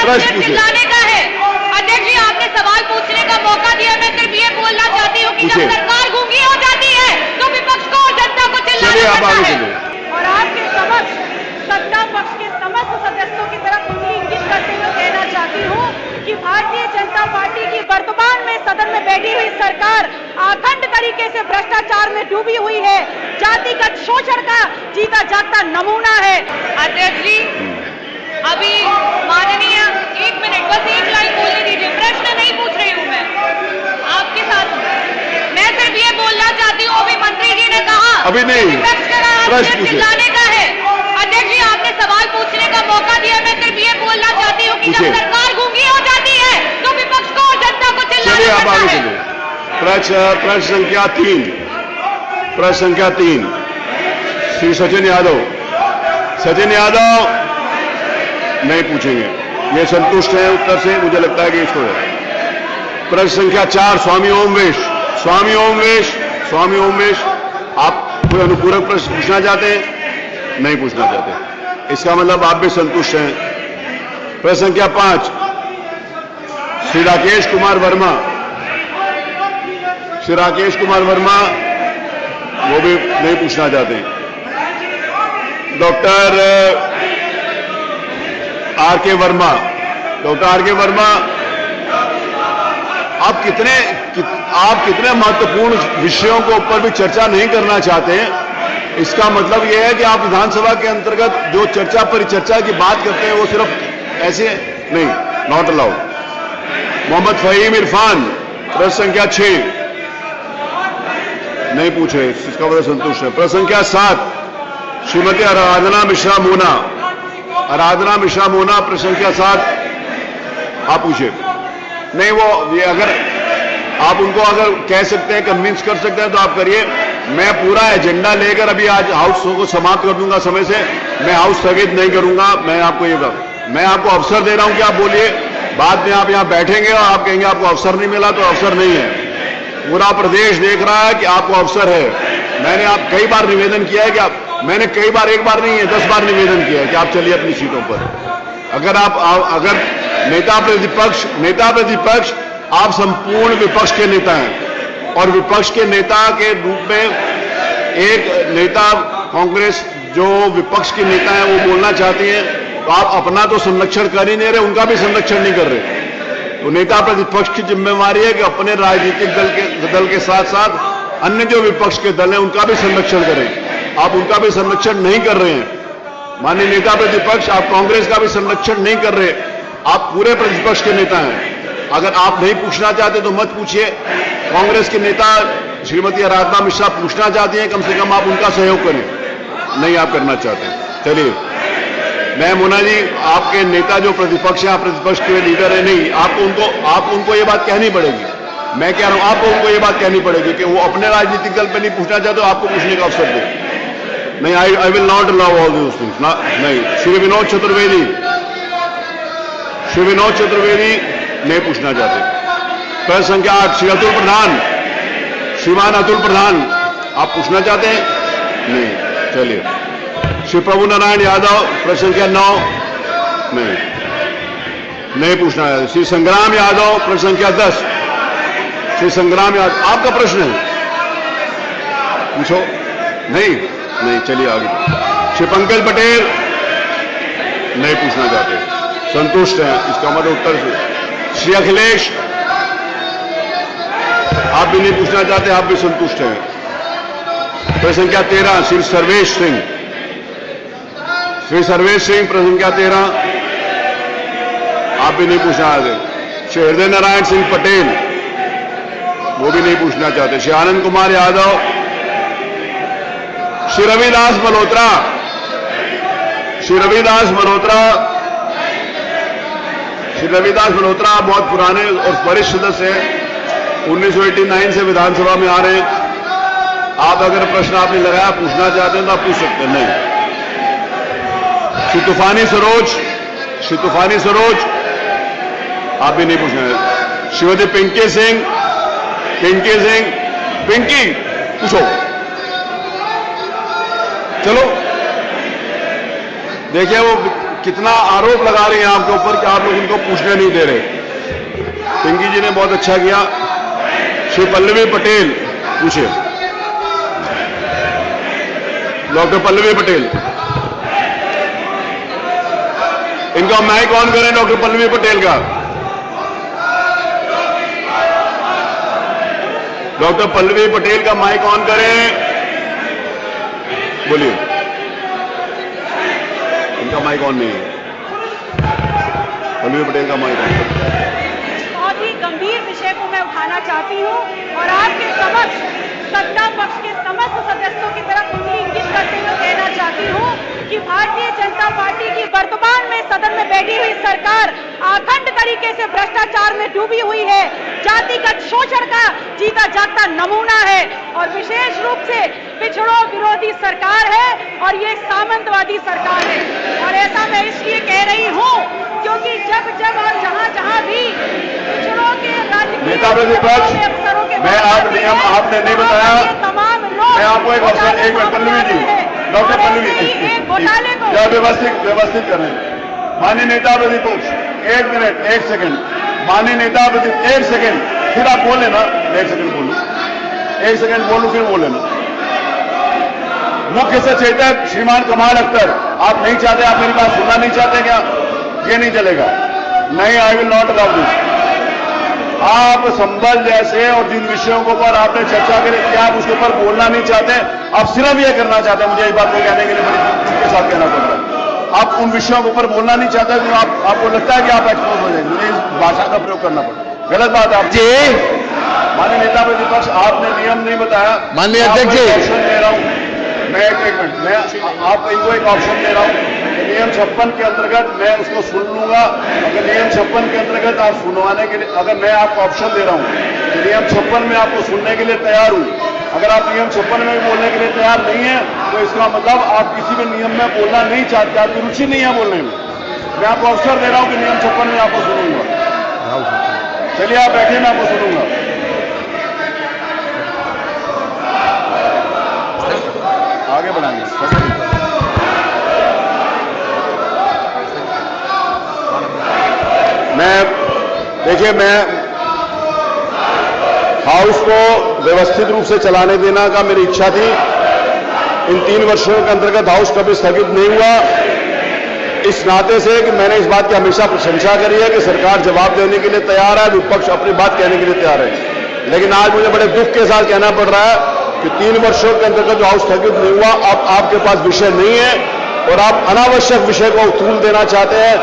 सिर्फ चिल्लाने का है। अध्यक्ष जी, आपने सवाल पूछने का मौका दिया, मैं सिर्फ ये बोलना चाहती हूँ कि जब सरकार गूंगी हो जाती है तो विपक्ष को और जनता को चिल्लाना पड़ता है। और आपके समक्ष सत्ता पक्ष के समस्त सदस्यों की तरफ उंगली इंगित करते हुए कहना चाहती हूँ कि भारतीय जनता पार्टी की वर्तमान में सदन में बैठी हुई सरकार अखंड तरीके से भ्रष्टाचार में डूबी हुई है, जातिगत शोषण का जीता जागता नमूना है। अध्यक्ष जी, अभी माननीय, एक मिनट, बस एक लाइन बोलने दीजिए, प्रश्न नहीं पूछ रही हूँ मैं, आपके साथ मैं सिर्फ ये बोलना चाहती हूँ, अभी मंत्री जी ने कहा अभी नहीं, प्रश्न चिल्लाने का है। अध्यक्ष जी, आपने सवाल पूछने का मौका दिया, मैं सिर्फ ये बोलना चाहती हूँ कि जब सरकार गूंगी हो जाती है तो विपक्ष को और जनता को चिल्लाना पड़ता है। प्रश्न संख्या 3, प्रश्न संख्या 3, श्री सचिन यादव। सचिन यादव नहीं पूछेंगे, ये संतुष्ट है उत्तर से, मुझे लगता है कि इसको है। प्रश्न संख्या 4, स्वामी ओमवेश। स्वामी ओमवेश, स्वामी ओमवेश, आप कोई अनुपूरक प्रश्न पूछना चाहते हैं? नहीं पूछना चाहते, इसका मतलब आप भी संतुष्ट हैं। प्रश्न संख्या 5, श्री राकेश कुमार वर्मा। श्री राकेश कुमार वर्मा, वो भी नहीं पूछना चाहते। डॉक्टर आर के वर्मा। डॉक्टर आर के वर्मा, आप कितने महत्वपूर्ण विषयों के ऊपर भी चर्चा नहीं करना चाहते हैं, इसका मतलब यह है कि आप विधानसभा के अंतर्गत जो चर्चा परिचर्चा की बात करते हैं वो सिर्फ ऐसे नहीं, नॉट अलाउड। मोहम्मद फहीम इरफान, प्रश्न संख्या 6, नहीं पूछे, इसका मतलब संतुष्ट है। प्रश्न संख्या 7, श्रीमती आराधना मिश्रा मोना। आराधना मिश्रा मोना, प्रश्न संख्या 7, आप पूछे। नहीं, वो ये अगर आप उनको अगर कह सकते हैं, कन्विंस कर सकते हैं तो आप करिए। मैं पूरा एजेंडा लेकर अभी आज हाउस को समाप्त कर दूंगा समय से, मैं हाउस स्थगित नहीं करूंगा। मैं आपको अवसर दे रहा हूं कि आप बोलिए, बाद में आप यहां बैठेंगे और आप कहेंगे आपको अवसर नहीं मिला, तो अवसर नहीं है। पूरा प्रदेश देख रहा है कि आपको अवसर है। मैंने आप कई बार निवेदन किया है कि मैंने कई बार, एक बार नहीं है 10 बार निवेदन किया है कि आप चलिए अपनी सीटों पर। अगर नेता प्रतिपक्ष आप संपूर्ण विपक्ष के नेता हैं और विपक्ष के नेता के रूप में एक नेता कांग्रेस जो विपक्ष के नेता है वो बोलना चाहती है, तो आप अपना तो संरक्षण कर ही नहीं रहे, उनका भी संरक्षण नहीं कर रहे। तो नेता प्रतिपक्ष की जिम्मेवारी है कि अपने राजनीतिक दल के साथ साथ अन्य जो विपक्ष के दल हैं उनका भी संरक्षण करें। आप उनका भी संरक्षण नहीं कर रहे हैं। माननीय नेता प्रतिपक्ष, आप कांग्रेस का भी संरक्षण नहीं कर रहे, आप पूरे प्रतिपक्ष के नेता हैं। अगर आप नहीं पूछना चाहते तो मत पूछिए। कांग्रेस के नेता श्रीमती आराधना मिश्रा पूछना चाहती हैं, कम से कम आप उनका सहयोग करें। नहीं आप करना चाहते, चलिए। मैं मोना जी, आपके नेता जो प्रतिपक्ष है, आप प्रतिपक्ष के लीडर है, नहीं आप उनको ये बात कहनी पड़ेगी। मैं कह रहा हूं आपको उनको ये बात कहनी पड़ेगी कि वो अपने राजनीतिक दल पे नहीं पूछना चाहते तो आपको पूछने का अवसर दे। नहीं, I will not allow all these things. नहीं, श्री विनोद चतुर्वेदी नहीं पूछना चाहते। प्रश्न संख्या 8, श्री अतुल प्रधान। श्रीमान अतुल प्रधान, आप पूछना चाहते हैं? नहीं, चलिए। श्री प्रभु नारायण यादव, प्रश्न संख्या 9, नहीं पूछना चाहते। श्री संग्राम यादव, प्रश्न संख्या 10। श्री संग्राम यादव, आपका प्रश्न है, पूछो। नहीं, चलिए आगे। श्री पंकज पटेल नहीं पूछना चाहते, संतुष्ट हैं, इसका मतलब उत्तर से। श्री अखिलेश, आप भी नहीं पूछना चाहते, आप भी संतुष्ट हैं। प्रश्न संख्या 13, श्री सर्वेश सिंह। श्री सर्वेश सिंह, प्रश्न संख्या 13, आप भी नहीं पूछना चाहते। श्री हृदय नारायण सिंह पटेल, वो भी नहीं पूछना चाहते। श्री आनंद कुमार यादव। श्री रविदास मल्होत्रा। श्री रविदास मल्होत्रा बहुत पुराने और वरिष्ठ सदस्य हैं, 1989 से विधानसभा में आ रहे हैं। आप अगर प्रश्न आपने लगाया पूछना चाहते हैं तो आप पूछ सकते हैं। नहीं। श्री तूफानी सरोज, आप भी नहीं पूछना। श्रीमती पिंकी सिंह, पिंकी पूछो, चलो। देखिए वो कितना आरोप लगा रहे हैं आपके ऊपर कि आप लोग उनको पूछने नहीं दे रहे। पिंकी जी ने बहुत अच्छा किया। श्री पल्लवी पटेल पूछे, डॉक्टर पल्लवी पटेल, इनका माइक ऑन करें। डॉक्टर पल्लवी पटेल का, डॉक्टर पल्लवी पटेल का माइक ऑन करें, बोलिए। इनका माइक ऑन नहीं है, पल्लवी पटेल का माइक ऑन करें। बहुत ही गंभीर विषय को मैं उठाना चाहती हूँ और आपके समक्ष सत्ता पक्ष के समस्त सदस्यों की तरफ उंगली इंगित करते हुए कहना चाहती हूँ कि भारतीय जनता पार्टी की वर्तमान में सदन में बैठी हुई सरकार अखंड तरीके से भ्रष्टाचार में डूबी हुई है, जातिगत शोषण का जीता जागता नमूना है और विशेष रूप से पिछड़ों विरोधी सरकार है और ये सामंतवादी सरकार है। और ऐसा मैं इसलिए कह रही हूँ क्योंकि जब जब और जहां भी पिछड़ों के नेता प्रतिपक्ष, मैं आप नियम आपने नहीं बताया, तमाम लोग मैं आपको एक अवसर, एक मिनट पल्लवी जी, डॉक्टर पल्लवी व्यवस्थित करें। माननीय नेता प्रतिपक्ष, एक मिनट, एक सेकंड, माननीय नेता प्रतिपक्ष, एक सेकंड, फिर आप बोल लेना, एक सेकंड बोलूं, एक सेकंड बोलूं, फिर बोल लेना। मुख्य सचेतक श्रीमान कमाल अख्तर, आप नहीं चाहते, आप मेरी बात सुनना नहीं चाहते क्या? ये नहीं चलेगा, नहीं, I will not allow this. आप संबल जैसे और जिन विषयों के ऊपर आपने चर्चा करी कि आप उसके ऊपर बोलना नहीं चाहते, आप सिर्फ ये करना चाहते हैं, मुझे इस बात को कहने के लिए बड़ी खुशी के साथ कहना पड़ता है, आप उन विषयों के ऊपर बोलना नहीं चाहते तो आपको लगता है कि आप एक्सपोज हो जाएंगे, मुझे इस भाषा का प्रयोग करना पड़ता। गलत बात आप जी। माननीय नेता प्रतिपक्ष, आपने नियम नहीं बताया। माननीय अध्यक्ष जी, ऑप्शन दे रहा हूं मैं, एक मिनट, मैं आपको इनको एक ऑप्शन दे रहा हूं। नियम 56 के अंतर्गत मैं उसको सुन लूंगा। अगर नियम 56 के अंतर्गत आप सुनवाने के लिए, अगर मैं आपको ऑप्शन दे रहा हूं कि नियम 56 में आपको सुनने के लिए तैयार हूं, अगर आप नियम 56 में बोलने के लिए तैयार नहीं है तो इसका मतलब आप किसी भी नियम में बोलना नहीं चाहते, आपकी रुचि नहीं है बोलने में। मैं आपको अवसर दे रहा हूं कि नियम 56 में आपको सुनूंगा। चलिए आप बैठिए, मैं आपको सुनूंगा। आगे बढ़ाएंगे। देखिए, मैं हाउस को व्यवस्थित रूप से चलाने देना का मेरी इच्छा थी। इन 3 वर्षों के अंतर्गत हाउस कभी स्थगित नहीं हुआ, इस नाते से कि मैंने इस बात की हमेशा प्रशंसा करी है कि सरकार जवाब देने के लिए तैयार है, विपक्ष अपनी बात कहने के लिए तैयार है। लेकिन आज मुझे बड़े दुख के साथ कहना पड़ रहा है कि 3 वर्षों के अंतर्गत जो हाउस स्थगित नहीं हुआ, अब आपके पास विषय नहीं है और आप अनावश्यक विषय को उतूल देना चाहते हैं,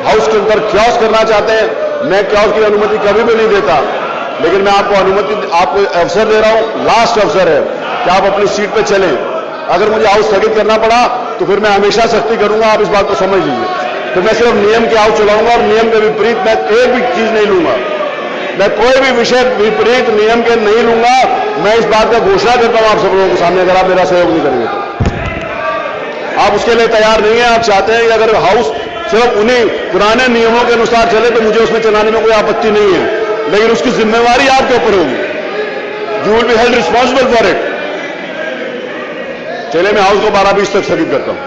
हाउस के अंदर क्यास करना चाहते हैं। मैं क्यास की अनुमति कभी भी नहीं देता, लेकिन मैं आपको अवसर दे रहा हूं, लास्ट अवसर है कि आप अपनी सीट पे चलें। अगर मुझे हाउस स्थगित करना पड़ा तो फिर मैं हमेशा सख्ती करूंगा, आप इस बात को समझ लीजिए। तो मैं सिर्फ नियम के हाउस चलाऊंगा और नियम के विपरीत मैं एक भी चीज नहीं लूंगा, मैं कोई भी विषय विपरीत नियम के नहीं लूंगा। मैं इस बात का घोषणा करता हूं आप सब लोगों के सामने, अगर आप मेरा सहयोग नहीं करेंगे तो। आप उसके लिए तैयार नहीं है, आप चाहते हैं कि अगर हाउस सिर्फ उन्हीं पुराने नियमों के अनुसार चले तो मुझे उसमें चलाने में कोई आपत्ति नहीं है, लेकिन उसकी जिम्मेवारी आपके ऊपर होगी। You will be held responsible for it. चलिए, मैं हाउस को 12:20 तक स्थगित करता हूं।